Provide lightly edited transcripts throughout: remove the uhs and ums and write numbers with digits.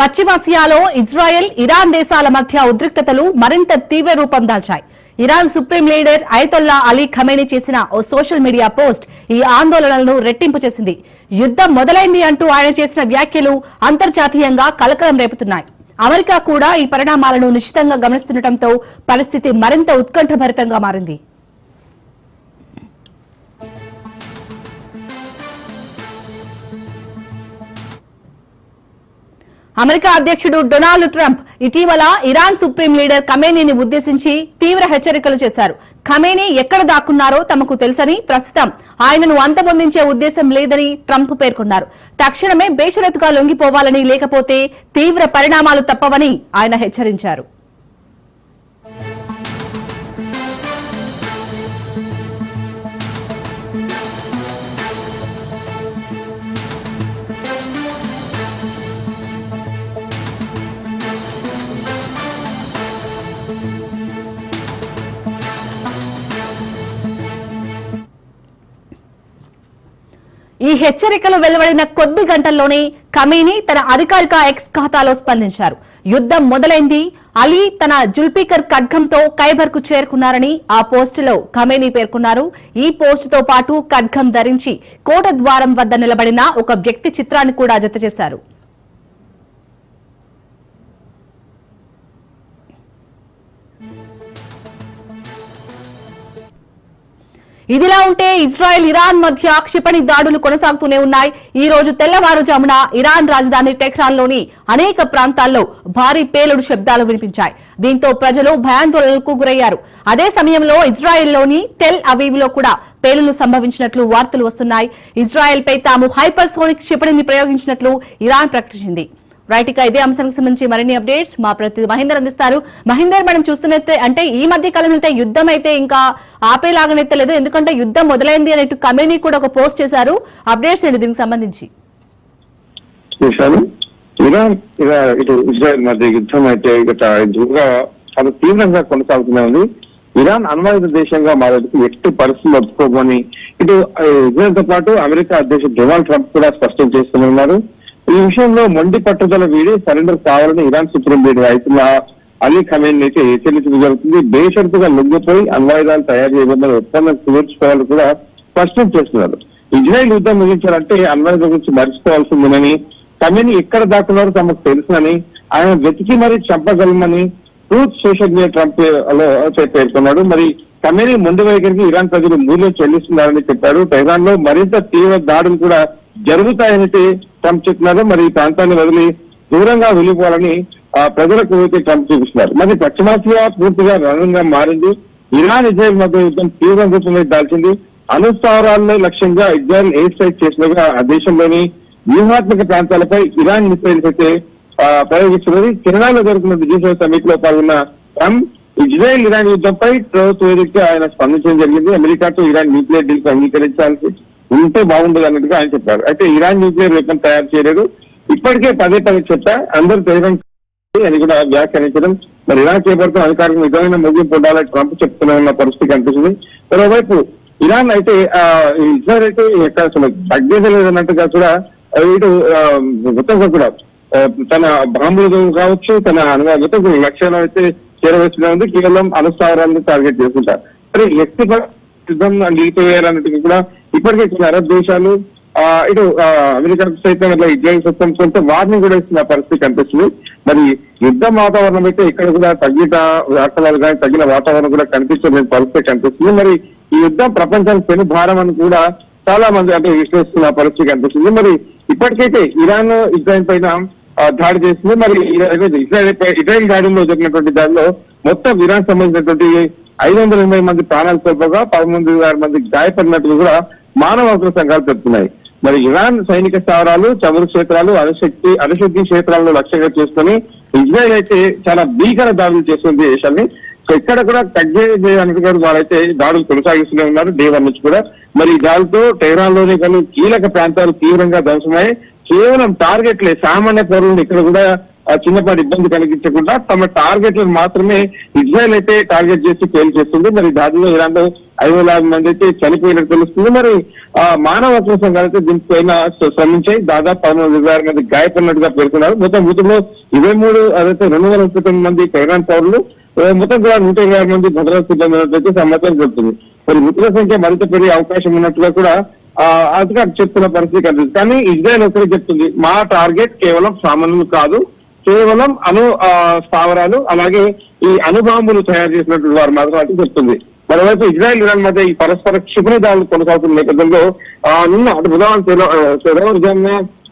పశ్చిమాసియాలో Israel, Iran దేశాల మధ్య ఉద్రిక్తతలు మరింత తీవ్ర రూపం దాల్చాయి. Iran supreme leader Ayatollah Ali Khamenei చేసిన ఓ సోషల్ మీడియా పోస్ట్ ఈ ఆందోళనలను రెట్టింపు చేసింది. యుద్ధం మొదలైంది అంటూ ఆయన చేసిన వ్యాఖ్యలు అంతర్జాతీయంగా కలకలం రేపుతున్నాయి. అమెరికా కూడా ఈ పరిణామాలను నిశితంగా గమనిస్తుండటంతో పరిస్థితి మరింత ఉత్కంఠభరితంగా మారింది. అమెరికా అధ్యక్షుడు డొనాల్డ్ ట్రంప్ ఇటీవల ఇరాన్ సుప్రీం లీడర్ ఖమేనీని ఉద్దేశించి తీవ్ర హెచ్చరికలు చేశారు. ఖమేనీ ఎక్కడ దాక్కున్నారో తమకు తెలుసని, ప్రస్తుతం ఆయనను అంతమొందించే ఉద్దేశం లేదని ట్రంప్ పేర్కొన్నారు. తక్షణమే బేషరతుగా లొంగిపోవాలని, లేకపోతే తీవ్ర పరిణామాలు తప్పవని ఆయన హెచ్చరించారు. ఈ హెచ్చరికలు వెలువడిన కొద్ది గంటల్లోనే ఖమేనీ తన అధికారిక ఎక్స్ ఖాతాలో స్పందించారు. యుద్ధం మొదలైంది, అలీ తన జుల్ఫికర్ ఖడ్గంతో ఖైబర్ కు చేరుకున్నారని ఆ పోస్టులో ఖమేనీ పేర్కొన్నారు. ఈ పోస్టుతో పాటు ఖడ్గం ధరించి కోట ద్వారం వద్ద నిలబడిన ఒక వ్యక్తి చిత్రాన్ని కూడా జతచేశారు. ఇదిలా ఉంటే ఇజ్రాయెల్, ఇరాన్ మధ్య క్షిపణి దాడులు కొనసాగుతూనే ఉన్నాయి. ఈ రోజు తెల్లవారుజామున ఇరాన్ రాజధాని టెహ్రాన్లోని అనేక ప్రాంతాల్లో భారీ పేలుడు శబ్దాలు వినిపించాయి. దీంతో ప్రజలు భయాందోళనలకు గురయ్యారు. అదే సమయంలో ఇజ్రాయెల్లోని టెల్ అవీవ్ లో కూడా పేలుళ్లు సంభవించినట్లు వార్తలు వస్తున్నాయి. ఇజ్రాయెల్ పై తాము హైపర్సోనిక్ క్షిపణిని ప్రయోగించినట్లు ఇరాన్ ప్రకటించింది. రైట్, ఇక ఇదే అంశానికి సంబంధించి మరిన్ని అప్డేట్స్ మా ప్రతినిధి మహేందర్ అందిస్తారు. మహేందర్, మనం చూస్తున్నట్టే అంటే ఈ మధ్య కాలంలో అయితే యుద్ధం అయితే ఇంకా ఆపేలాగానైతే లేదు, ఎందుకంటే యుద్ధం మొదలైంది అనేట్టు ఖమేనీ కూడా ఒక పోస్ట్ చేశారు. అప్డేట్స్ ఏంటి దీనికి సంబంధించి? ఇరాన్ ఇటు ఇజ్రాయెల్ మధ్య యుద్ధం అయితే చాలా తీవ్రంగా కొనసాగుతూనే ఉంది. ఇరాన్ అణ్వాయుధ దేశంగా మారేందుకు ఎట్టి పరిస్థితులు ఒప్పుకోమని ఇటు ఇజ్రాయెల్ తో పాటు అమెరికా అధ్యక్షుడు డొనాల్డ్ ట్రంప్ కూడా స్పష్టం చేస్తూనే ఉన్నారు. ఈ విషయంలో మొండి పట్టుదల వీడి సరెండర్ కావాలని Iran supreme leader Ayatollah Ali Khamenei అయితే హెచ్చరించడం జరుగుతుంది. బేషరతుగా లొంగిపోయి అణ్వాయుధాలు తయారు చేయబోతున్న ఒప్పందం కుదుర్చుకోవాలని కూడా స్పష్టం చేస్తున్నారు. ఇజ్రాయెల్ యుద్ధం ముగించాలంటే అణ్వాయుధం గురించి మర్చిపోవాల్సిందేనని, ఖమేనీ ఎక్కడ దాక్కున్నారో తమకు తెలుసునని, ఆయన వెతికి మరీ చంపగలమని ట్రూత్ సోషల్ మీడియా ట్రంప్ లో పేర్కొన్నాడు. మరి ఖమేనీ ముందు వైఖరికి ఇరాన్ ప్రజలు మూల్యం చెల్లిస్తున్నారని చెప్పారు. టెహ్రాన్ లో మరింత తీవ్ర దాడులు కూడా జరుగుతాయని ట్రంప్ చెప్తున్నారు. మరి ఈ ప్రాంతాన్ని వదిలి దూరంగా వెళ్ళిపోవాలని ప్రజలకు అయితే ట్రంప్ చూపిస్తున్నారు. మరి పశ్చిమాసియా పూర్తిగా రణంగా మారింది. ఇరాన్ ఇజ్రాయెల్ మధ్య యుద్ధం తీవ్ర రూపంలో దాల్చింది. అణుస్థావరాలను లక్ష్యంగా ఇజ్రాయెల్ ఎయిర్ స్ట్రైక్ చేసినగా ఆ దేశంలోని వ్యూహాత్మక ప్రాంతాలపై ఇరాన్ మిసైల్స్ అయితే ప్రయోగిస్తున్నది. కెనడాలో జరుగుతున్న G7 సమిట్ లో పాల్గొన్న ట్రంప్ ఇజ్రాయెల్ ఇరాన్ యుద్ధంపై ట్రోత్ వేదికగా ఆయన స్పందించడం జరిగింది. అమెరికాతో ఇరాన్ న్యూక్లియర్ డీల్ కు అంగీకరించాల్సి ఉంటే బాగుండదు అన్నట్టుగా ఆయన చెప్పారు. అయితే ఇరాన్ న్యూక్లియర్ వెపన్ తయారు చేయలేదు, ఇప్పటికే పదే చెప్పా అందరూ తెలియడం అని కూడా వ్యాఖ్యానించడం. మరి ఇరాన్ చేపడుతున్న అధికారులకు నిజమైన ముగింపు ఉండాలని ట్రంప్ చెప్తూనే ఉన్న పరిస్థితి కనిపిస్తుంది. మరోవైపు ఇరాన్ అయితే ఇజ్రాయెల్ అయితే ఎక్కడ అసలు తగ్గేదలేదన్నట్టుగా కూడా ఇటు మొత్తంగా కూడా తన బాంబులు కావచ్చు, తన మొత్తం లక్ష్యాలు అయితే చేరవేస్తూనే ఉంది. కేవలం అణుస్థావరాలను టార్గెట్ చేసుకుంటారు. మరి వ్యక్తిగత యుద్ధం నిలిపివేయాలన్నట్టుగా కూడా ఇప్పటికే కొన్ని అరబ్ దేశాలు ఇటు అమెరికా సైతం ఇట్లా ఇజ్రాయెల్ సైతం కొంత వార్నింగ్ కూడా ఇస్తున్న పరిస్థితి కనిపిస్తుంది. మరి యుద్ధ వాతావరణం అయితే ఇక్కడ కూడా తగ్గిన వార్తలు కానీ తగిన వాతావరణం కూడా కనిపించలేని పరిస్థితి కనిపిస్తుంది. మరి ఈ యుద్ధం ప్రపంచానికి పెను భారం అని కూడా చాలా మంది అంటే విశ్లేషిస్తున్న పరిస్థితి కనిపిస్తుంది. మరి ఇప్పటికైతే ఇరాన్ ఇజ్రాయెల్ పైన దాడి చేస్తుంది. మరి ఇజ్రాయెల్ దాడిలో జరిగినటువంటి దాడిలో మొత్తం ఇరాన్ సంబంధించినటువంటి 580 మంది ప్రాణాలు కోల్పోగా 13,000 మంది గాయపడినట్లు కూడా మానవ హక్కుల సంఘాలు చెప్తున్నాయి. మరి ఇరాన్ సైనిక స్థావరాలు, చమురు క్షేత్రాలు, అణుశక్తి క్షేత్రాలను లక్ష్యంగా చేసుకుని ఇజ్రాయెల్ అయితే చాలా భీకర దాడులు చేస్తుంది దేశాన్ని. సో ఇక్కడ కూడా తగ్గేయడానికి వాళ్ళైతే దాడులు కొనసాగిస్తూనే ఉన్నారు డే 1 నుంచి కూడా. మరి ఈ దాడులతో టెహ్రాన్ లోని కొన్ని కీలక ప్రాంతాలు తీవ్రంగా ధ్వంసమయ్యాయి. కేవలం టార్గెట్లే సామాన్య పౌరులను ఇక్కడ కూడా చిన్నపాటి ఇబ్బంది కలిగించకుండా తమ టార్గెట్లను మాత్రమే ఇజ్రాయెల్ అయితే టార్గెట్ చేసి ఫెయిల్ చేస్తుంది. మరి దాడిలో ఇరాన్ లో 5,000 మంది అయితే చనిపోయినట్టు తెలుస్తుంది. మరి మానవ హక్కుల సంఘాలు అయితే దీనిపైన శ్రమించాయి. దాదాపు 16,000 మంది గాయపడినట్టుగా పేర్కొన్నారు. మొత్తం మృతుల్లో 23 అదైతే 239 మంది ఇరాన్ పౌరులు, మొత్తం కూడా 120 మంది భద్రతా సిబ్బంది ఉన్నట్లయితే సమాచారం చెబుతుంది. మరి మృతుల సంఖ్య మరింత పెరిగే అవకాశం ఉన్నట్టుగా కూడా అధికారులు చెప్తున్న పరిస్థితి కనిపిస్తుంది. కానీ ఇజ్రాయెల్ ఒకటి చెప్తుంది, మా టార్గెట్ కేవలం సామాన్యులు కాదు, కేవలం స్థావరాలు అలాగే ఈ అణుబాంబులు తయారు చేసినట్టు వారు మాత్రం అంటే చెప్తుంది. మరోవైపు ఇజ్రాయెల్ ఇరాన్ మధ్య ఈ పరస్పర క్షిపణి దాడులు కొనసాగుతున్న నేపథ్యంలో నిన్న అటు బుధవారం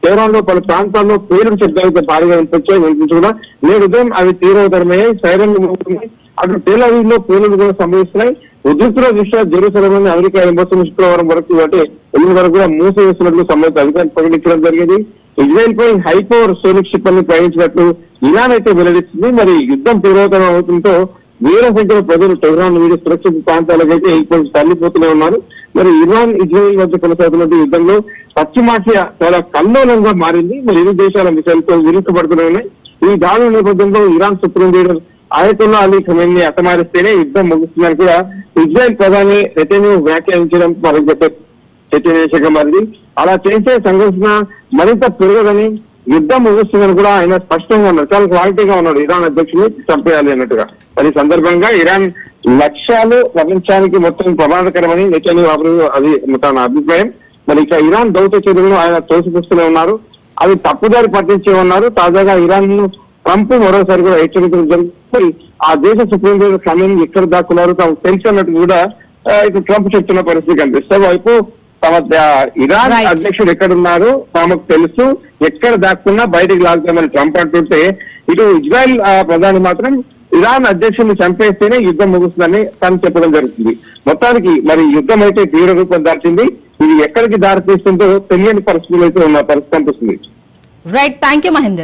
తెహరాన్ లో పలు ప్రాంతాల్లో పేలుడు శబ్దాలతో భారీగా వినిపించకుండా నేడు ఉదయం అవి తీవ్రతరమయ్యాయి. సైరన్లు మోగుతున్నాయి. అటు టెల్ అవీవ్ లో పేలుడు కూడా సంభవిస్తున్నాయి. ఉద్రిక్తుల దృష్ట్యా జెరూసలేం అమెరికా ఎంబసీని శుక్రవారం వరకు అంటే 8 వరకు కూడా మూసివేస్తున్నట్లు సంబంధిత అధికారులు ప్రకటించడం జరిగింది. ఇజ్రాయెల్ పై హైపవర్ సోనిక్ క్షిపణిని ప్రయోగించినట్లు ఇరాన్ అయితే వెల్లడిస్తుంది. మరి యుద్ధం తీవ్రతరం అవడంతో వేల సంఖ్యలో ప్రజలు టెహ్రాన్ వీడి సురక్షిత ప్రాంతాలకైతే ఇప్పుడు తరలిపోతూనే ఉన్నారు. మరి ఇరాన్ ఇజ్రాయెల్ మధ్య కొనసాగుతున్న యుద్ధంలో పశ్చిమాసియా చాలా కల్లోలంగా మారింది. మరి ఇరు దేశాల మిసైల్తో విరుక్కుపడుతూనే ఉన్నాయి. ఈ దాడుల నేపథ్యంలో Iran supreme leader Ayatollah Ali Khamenei అతమారిస్తేనే యుద్ధం ముగుస్తుందని కూడా ఇజ్రాయెల్ ప్రధాని నెతన్యాహు వ్యాఖ్యానించడం మరి చర్చనీయాంశంగా మారింది. అలా చేసే సంఘర్షణ మరింత పెరగదని, యుద్ధం ముగుస్తుందని కూడా ఆయన స్పష్టంగా ఉన్నాడు. చాలా క్లారిటీగా ఉన్నాడు, ఇరాన్ అధ్యక్షుడు చంపేయాలి అన్నట్టుగా. మరి సందర్భంగా ఇరాన్ లక్ష్యాలు ప్రపంచానికి మొత్తం ప్రమాదకరమని నెతన్యాహు అది తన అభిప్రాయం. మరి ఇక ఇరాన్ దౌత్య చర్యలను ఆయన తోసిపుస్తూనే ఉన్నారు, అవి తప్పుదారి పట్టించే ఉన్నారు. తాజాగా ఇరాన్ ను ట్రంప్ మరోసారి కూడా హెచ్చరించడం జరుగుతుంది. ఆ దేశ సుప్రీం కోర్టు సమయం ఎక్కడ దాక్కున్నారు తాము తెలుసు అన్నట్టు కూడా ఇటు ట్రంప్ చెప్తున్న పరిస్థితి కనిపిస్తుంది. వైపు తమ ఇరాన్ అధ్యక్షుడు ఎక్కడున్నారు తమకు తెలుసు, ఎక్కడ దాక్కున్నా బయటకు లాగుతామని ట్రంప్ అంటుంటే, ఇటు ఇజ్రాయెల్ ప్రధాని మాత్రం ఇరాన్ అధ్యక్షుడిని చంపేస్తేనే యుద్ధం ముగుస్తుందని తాను చెప్పడం జరుగుతుంది. మొత్తానికి మరి యుద్ధం అయితే తీవ్ర రూపం దాల్చింది. ఇది ఎక్కడికి దారి తీస్తుందో తెలియని పరిస్థితులు అయితే ఉన్న పరిస్థితి కనిపిస్తుంది. Right, thank you Mahender.